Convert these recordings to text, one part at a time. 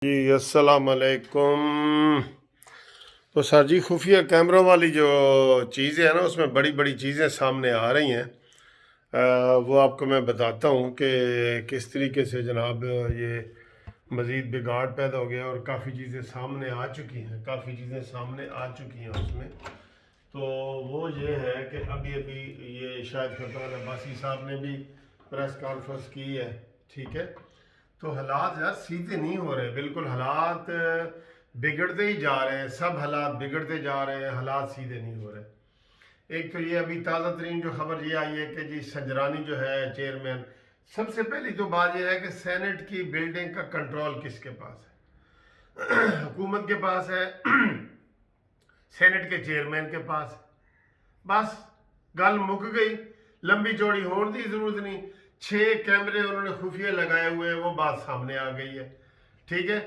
جی السلام علیکم۔ تو سر جی خفیہ کیمروں والی جو چیزیں ہیں نا اس میں بڑی بڑی چیزیں سامنے آ رہی ہیں۔ وہ آپ کو میں بتاتا ہوں کہ کس طریقے سے جناب یہ مزید بگاڑ پیدا ہو گیا اور کافی چیزیں سامنے آ چکی ہیں اس میں۔ تو وہ یہ ہے کہ ابھی یہ شاید خطان عباسی صاحب نے بھی پریس کانفرنس کی ہے، ٹھیک ہے۔ تو حالات یار سیدھے نہیں ہو رہے، بالکل حالات بگڑتے ہی جا رہے ہیں، سب حالات بگڑتے جا رہے ہیں، حالات سیدھے نہیں ہو رہے۔ ایک تو یہ ابھی تازہ ترین جو خبر یہ آئی ہے کہ جی سنجرانی جو ہے چیئرمین، سب سے پہلی تو بات یہ ہے کہ سینٹ کی بلڈنگ کا کنٹرول کس کے پاس ہے؟ حکومت کے پاس ہے، سینٹ کے چیئرمین کے پاس۔ بس گل مک گئی، لمبی چوڑی ہون دی ضرورت نہیں۔ 6 کیمرے انہوں نے خفیہ لگائے ہوئے ہیں، وہ بات سامنے آ گئی ہے، ٹھیک ہے۔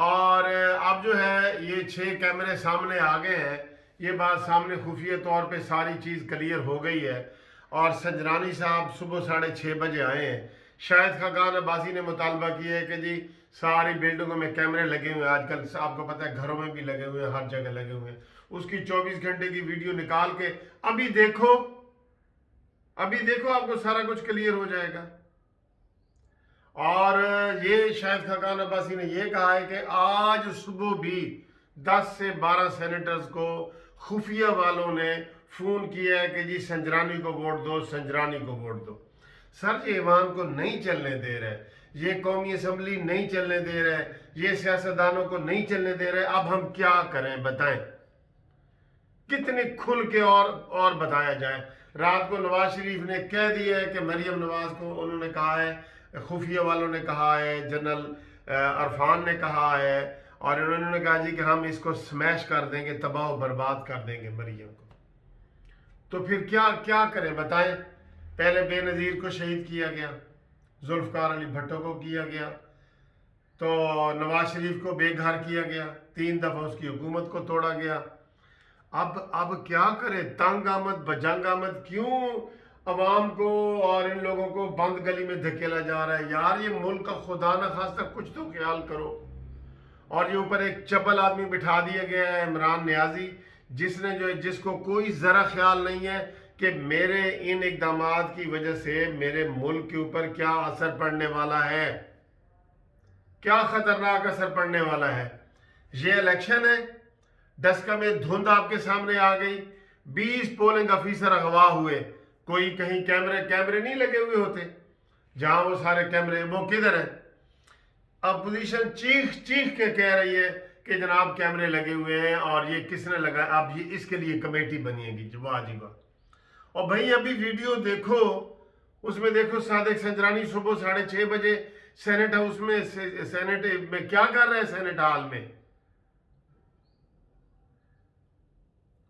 اور اب جو ہے یہ 6 کیمرے سامنے آ گئے ہیں، یہ بات سامنے خفیہ طور پہ ساری چیز کلیئر ہو گئی ہے۔ اور سنجرانی صاحب صبح 6:30 بجے آئے ہیں۔ شاہد خاقان عباسی نے مطالبہ کیا ہے کہ جی ساری بلڈنگوں میں کیمرے لگے ہوئے ہیں، آج کل آپ کو پتہ ہے گھروں میں بھی لگے ہوئے ہیں، ہر جگہ لگے ہوئے ہیں۔ اس کی 24 گھنٹے کی ویڈیو نکال کے ابھی دیکھو آپ کو سارا کچھ کلیئر ہو جائے گا۔ اور یہ شاہد خاقان عباسی نے یہ کہا ہے کہ آج صبح بھی 10 سے 12 سینیٹرز کو خفیہ والوں نے فون کیا ہے کہ جی سنجرانی کو ووٹ دو، سنجرانی کو ووٹ دو۔ سر یہ ایوان کو نہیں چلنے دے رہے، یہ قومی اسمبلی نہیں چلنے دے رہے، یہ سیاستدانوں کو نہیں چلنے دے رہے۔ اب ہم کیا کریں بتائیں؟ کتنے کھل کے اور بتایا جائے؟ رات کو نواز شریف نے کہہ دیا ہے کہ مریم نواز کو انہوں نے کہا ہے، خفیہ والوں نے کہا ہے، جنرل عرفان نے کہا ہے، اور انہوں نے کہا جی کہ ہم اس کو سمیش کر دیں گے، تباہ و برباد کر دیں گے مریم کو۔ تو پھر کیا کریں بتائیں؟ پہلے بے نظیر کو شہید کیا گیا، ذوالفقار علی بھٹو کو کیا گیا، تو نواز شریف کو بے گھر کیا گیا، 3 دفعہ اس کی حکومت کو توڑا گیا۔ اب کیا کرے؟ تنگ آمد بجنگ آمد کیوں عوام کو اور ان لوگوں کو بند گلی میں دھکیلا جا رہا ہے؟ یار یہ ملک کا خدا نہ خواستہ کچھ تو خیال کرو۔ اور یہ اوپر ایک چپل آدمی بٹھا دیا گیا ہے، عمران نیازی، جس کو کوئی ذرا خیال نہیں ہے کہ میرے ان اقدامات کی وجہ سے میرے ملک کے اوپر کیا اثر پڑنے والا ہے، کیا خطرناک اثر پڑنے والا ہے۔ یہ الیکشن ہے، ڈسکا میں دھند آپ کے سامنے آ گئی، 20 پولنگ افیسر اغوا ہوئے، کوئی کہیں کیمرے نہیں لگے ہوئے ہوتے جہاں وہ سارے کیمرے، وہ کدھر ہیں؟ اپوزیشن چیخ کے کہہ رہی ہے کہ جناب کیمرے لگے ہوئے ہیں اور یہ کس نے لگا، اب یہ اس کے لیے کمیٹی بنی گی، واہ جی واہ۔ اور بھائی ابھی ویڈیو دیکھو، اس میں دیکھو صادق سنجرانی صبح 6:30 بجے سینٹ ہاؤس میں، سینٹ میں کیا کر رہے ہیں، سینٹ ہال میں۔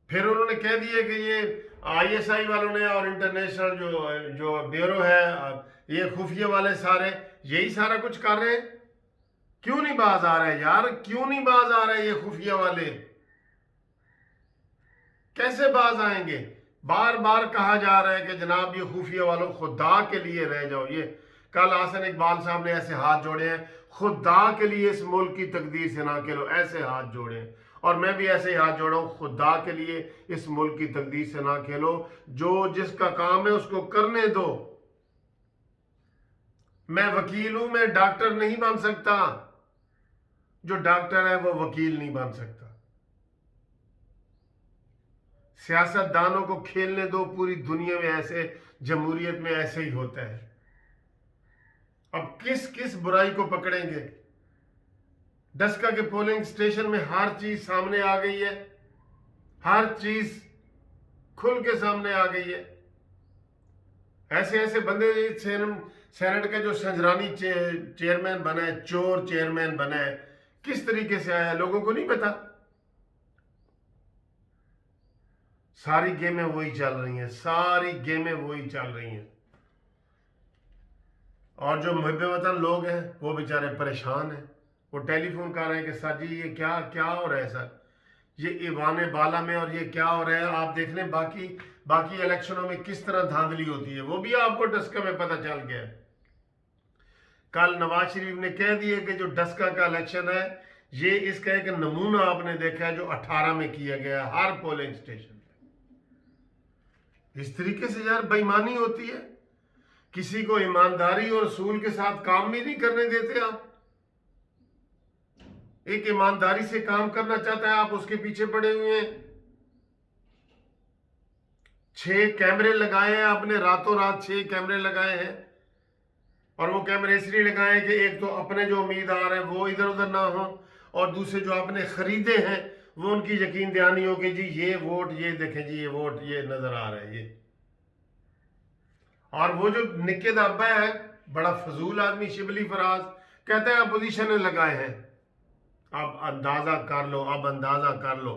پھر انہوں نے کہہ دیا کہ یہ ISI والوں نے اور انٹرنیشنل جو بیورو ہے، یہ خفیہ والے سارے یہی سارا کچھ کر رہے ہیں۔ کیوں نہیں باز آ رہے یار؟ کیوں نہیں باز آ رہے یہ خفیہ والے؟ کیسے باز آئیں گے؟ بار بار کہا جا رہا ہے کہ جناب یہ خفیہ والوں خدا کے لیے رہ جاؤ۔ یہ کل حسن اقبال صاحب نے ایسے ہاتھ جوڑے ہیں، خدا کے لیے اس ملک کی تقدیر سے نہ کھیلو، ایسے ہاتھ جوڑے ہیں۔ اور میں بھی ایسے ہی ہاتھ جوڑا ہوں، خدا کے لیے اس ملک کی تقدیر سے نہ کھیلو، جس کا کام ہے اس کو کرنے دو۔ میں وکیل ہوں، میں ڈاکٹر نہیں بن سکتا، جو ڈاکٹر ہے وہ وکیل نہیں بن سکتا۔ سیاست دانوں کو کھیلنے دو، پوری دنیا میں ایسے، جمہوریت میں ایسے ہی ہوتا ہے۔ اب کس برائی کو پکڑیں گے؟ ڈسکا کے پولنگ سٹیشن میں ہر چیز سامنے آ گئی ہے، ہر چیز کھل کے سامنے آ گئی ہے۔ ایسے بندے، سینٹ کا جو سنجرانی چیئرمین بنا ہے، چور چیئرمین بنا ہے، کس طریقے سے آیا ہے لوگوں کو نہیں پتا۔ ساری گیمیں وہی چل رہی ہیں، اور جو محب وطن لوگ ہیں وہ بیچارے پریشان ہیں، وہ ٹیلی فون کر رہے ہیں کہ سر جی یہ کیا ہو رہا ہے، سر یہ ایوان بالا میں، اور یہ کیا ہو رہا ہے؟ آپ دیکھ لیں باقی الیکشنوں میں کس طرح دھاندلی ہوتی ہے، وہ بھی آپ کو ڈسکا میں پتہ چل گیا ہے۔ کل نواز شریف نے کہہ دیا کہ جو ڈسکا کا الیکشن ہے یہ اس کا ایک نمونہ آپ نے دیکھا ہے جو 18 میں کیا گیا ہر پولنگ اسٹیشن پہ. اس طریقے سے یار بےایمانی ہوتی ہے. کسی کو ایمانداری اور اصول کے ساتھ کام بھی نہیں کرنے دیتے آپ. ایک ایمانداری سے کام کرنا چاہتا ہے آپ اس کے پیچھے پڑے ہوئے ہیں. 6 کیمرے لگائے ہیں آپ نے راتوں رات 6 کیمرے لگائے ہیں. اور وہ کیمرے اس لیے لگائے ہیں کہ ایک تو اپنے جو امیدوار ہیں وہ ادھر ادھر نہ ہوں اور دوسرے جو آپ نے خریدے ہیں وہ ان کی یقین دہانی ہو کہ جی یہ ووٹ یہ دیکھیں جی یہ ووٹ یہ نظر آ رہا ہے یہ. اور وہ جو نکے ابا ہے بڑا فضول آدمی شبلی فراز کہتا ہے اپوزیشن نے لگائے ہیں. اب اندازہ کر لو اب اندازہ کر لو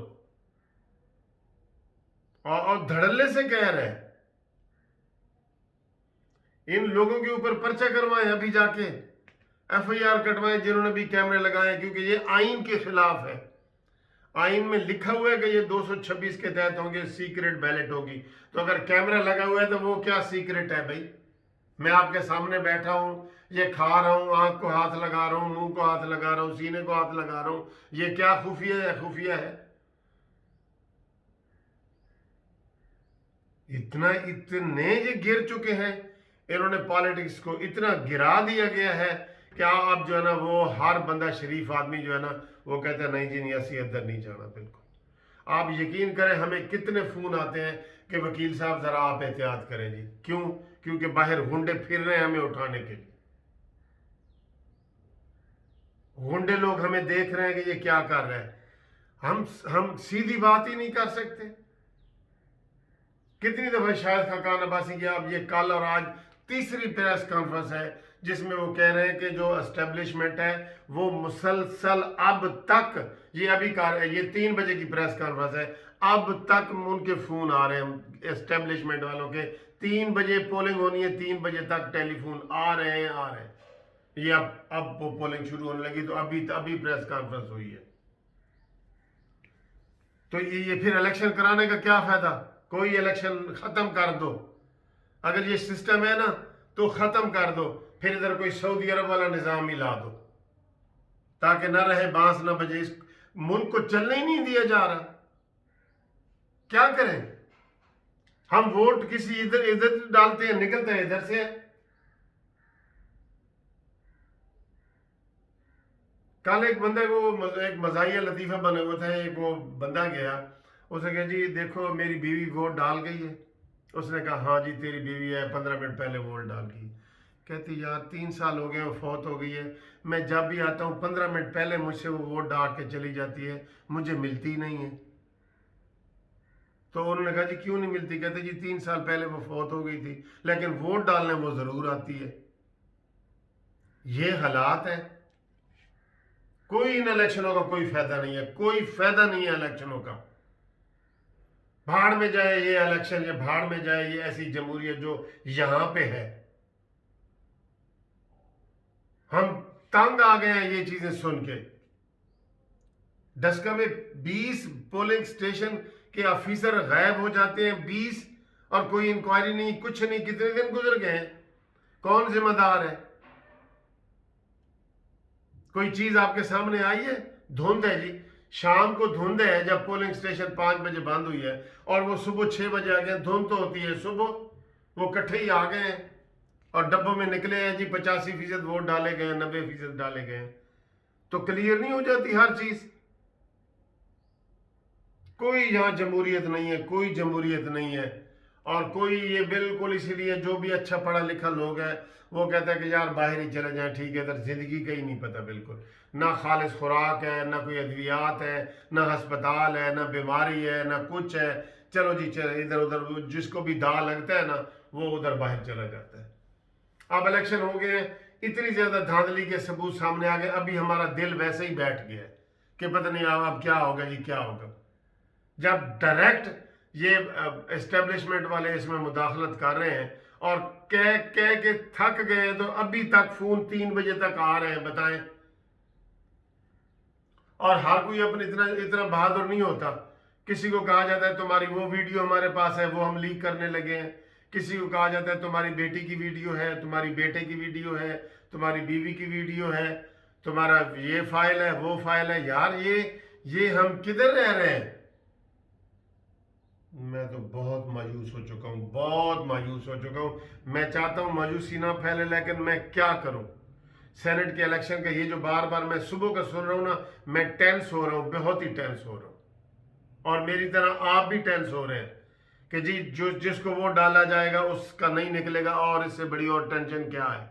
اور دھڑلے سے کہہ رہے ہیں. ان لوگوں کے اوپر پرچہ کروائیں ابھی جا کے ایف آئی آر کٹوائیں جنہوں نے بھی کیمرے لگائے کیونکہ یہ آئین کے خلاف ہے. آئین میں لکھا ہوا ہے کہ یہ 226 کے تحت ہوں گے سیکرٹ بیلٹ ہوگی. تو اگر کیمرہ لگا ہوا ہے تو وہ کیا سیکرٹ ہے بھائی. میں آپ کے سامنے بیٹھا ہوں یہ کھا رہا ہوں آنکھ کو ہاتھ لگا رہا ہوں منہ کو ہاتھ لگا رہا ہوں سینے کو ہاتھ لگا رہا ہوں یہ کیا خفیہ ہے خفیہ ہے. اتنے یہ گر چکے ہیں انہوں نے پالیٹکس کو اتنا گرا دیا گیا ہے کہ آپ جو ہے نا وہ ہر بندہ شریف آدمی جو ہے نا وہ کہتا ہے نہیں جی نہیں اسی ادھر نہیں جانا. بالکل آپ یقین کریں ہمیں کتنے فون آتے ہیں کہ وکیل صاحب ذرا آپ احتیاط کریں جی. کیوں؟ کیونکہ باہر گنڈے پھر رہے ہیں ہمیں اٹھانے کے لیے. گنڈے لوگ ہمیں دیکھ رہے ہیں کہ یہ کیا کر رہے ہیں. ہم سیدھی بات ہی نہیں کر سکتے. کتنی دفعہ شاہد خاقان عباسی کی آپ یہ کل اور آج تیسری پریس کانفرنس ہے جس میں وہ کہہ رہے ہیں کہ جو اسٹیبلشمنٹ ہے وہ مسلسل اب تک یہ ابھی یہ 3 بجے کی پریس کانفرنس ہے اب تک ان کے فون آ رہے ہیں اسٹیبلشمنٹ والوں کے 3 بجے پولنگ ہونی ہے 3 بجے تک ٹیلی فون آ رہے ہیں. یہ اب وہ پولنگ شروع ہونے لگی تو ابھی پریس کانفرنس ہوئی ہے. تو یہ پھر الیکشن کرانے کا کیا فائدہ. کوئی الیکشن ختم کر دو. اگر یہ سسٹم ہے نا تو ختم کر دو. پھر ادھر کوئی سعودی عرب والا نظام ہی لا دو تاکہ نہ رہے بانس نہ بجے. اس ملک کو چلنے ہی نہیں دیا جا رہا. کیا کریں ہم ووٹ کسی ادھر ڈالتے ہیں نکلتے ہیں ادھر سے. کل ایک بندہ کو ایک مزاحیہ لطیفہ بنے ہوا تھا. ایک وہ بندہ گیا اس نے کہا جی دیکھو میری بیوی ووٹ ڈال گئی ہے. اس نے کہا ہاں جی تیری بیوی ہے 15 منٹ پہلے ووٹ ڈال گئی. کہتی یار 3 سال ہو گئے وہ فوت ہو گئی ہے میں جب بھی آتا ہوں 15 منٹ پہلے مجھ سے وہ ووٹ ڈال کے چلی جاتی ہے مجھے ملتی نہیں ہے. تو انہوں نے کہا جی کیوں نہیں ملتی. کہتے جی 3 سال پہلے وہ فوت ہو گئی تھی لیکن ووٹ ڈالنے وہ ضرور آتی ہے. یہ حالات ہیں. کوئی ان الیکشنوں کا کوئی فائدہ نہیں ہے. کوئی فائدہ نہیں ہے الیکشنوں کا. بھاڑ میں جائے یہ الیکشن یہ بھاڑ میں جائے یہ ایسی جمہوریت جو یہاں پہ ہے. ہم تنگ آ گئے ہیں یہ چیزیں سن کے. ڈسکا میں 20 پولنگ سٹیشن کے آفیسر غائب ہو جاتے ہیں 20 اور کوئی انکوائری نہیں کچھ نہیں. کتنے دن گزر گئے ہیں. کون ذمہ دار ہے. کوئی چیز آپ کے سامنے آئی ہے. دھند ہے جی. شام کو دھند ہے جب پولنگ سٹیشن 5 بجے بند ہوئی ہے اور وہ صبح 6 بجے آ گئے. دھند تو ہوتی ہے صبح. وہ کٹھے ہی آ گئے ہیں اور ڈبوں میں نکلے ہیں جی 85% ووٹ ڈالے گئے ہیں 90% ڈالے گئے ہیں. تو کلیئر نہیں ہو جاتی ہر چیز. کوئی یہاں جمہوریت نہیں ہے. کوئی جمہوریت نہیں ہے. اور کوئی یہ بالکل اسی لیے جو بھی اچھا پڑھا لکھا لوگ ہے وہ کہتا ہے کہ یار باہر ہی چلے جائیں ٹھیک ہے. ادھر زندگی کا ہی نہیں پتہ بالکل. نہ خالص خوراک ہے نہ کوئی ادویات ہے نہ ہسپتال ہے نہ بیماری ہے نہ کچھ ہے. چلو جی ادھر ادھر جس کو بھی داغ لگتا ہے نا وہ ادھر باہر چلا جاتا ہے. اب الیکشن ہو گئے ہیں اتنی زیادہ دھاندلی کے ثبوت سامنے آ گئے. ابھی ہمارا دل ویسے ہی بیٹھ گیا ہے کہ پتہ نہیں اب کیا ہوگا جی کیا ہوگا. جب ڈائریکٹ یہ اسٹیبلشمنٹ والے اس میں مداخلت کر رہے ہیں اور کہہ کے تھک گئے تو ابھی تک فون 3 بجے تک آ رہے ہیں. بتائیں. اور ہر کوئی اپنے اتنا بہادر نہیں ہوتا. کسی کو کہا جاتا ہے تمہاری وہ ویڈیو ہمارے پاس ہے وہ ہم لیک کرنے لگے ہیں. کسی کو کہا جاتا ہے تمہاری بیٹی کی ویڈیو ہے تمہاری بیٹے کی ویڈیو ہے تمہاری بیوی کی ویڈیو ہے، تمہارا یہ فائل ہے، وہ فائل ہے. یار یہ ہم کدھر رہ رہے ہیں؟ میں تو بہت مایوس ہو چکا ہوں، بہت مایوس ہو چکا ہوں. میں چاہتا ہوں مایوسی نہ پھیلے، لیکن میں کیا کروں؟ سینٹ کے الیکشن کا یہ جو بار بار میں صبح کا سن رہا ہوں نا، میں ٹینس ہو رہا ہوں، بہت ہی ٹینس ہو رہا ہوں. اور میری طرح آپ بھی ٹینس ہو رہے ہیں کہ جی جس کو ووٹ ڈالا جائے گا اس کا نہیں نکلے گا، اور اس سے بڑی اور ٹینشن کیا ہے؟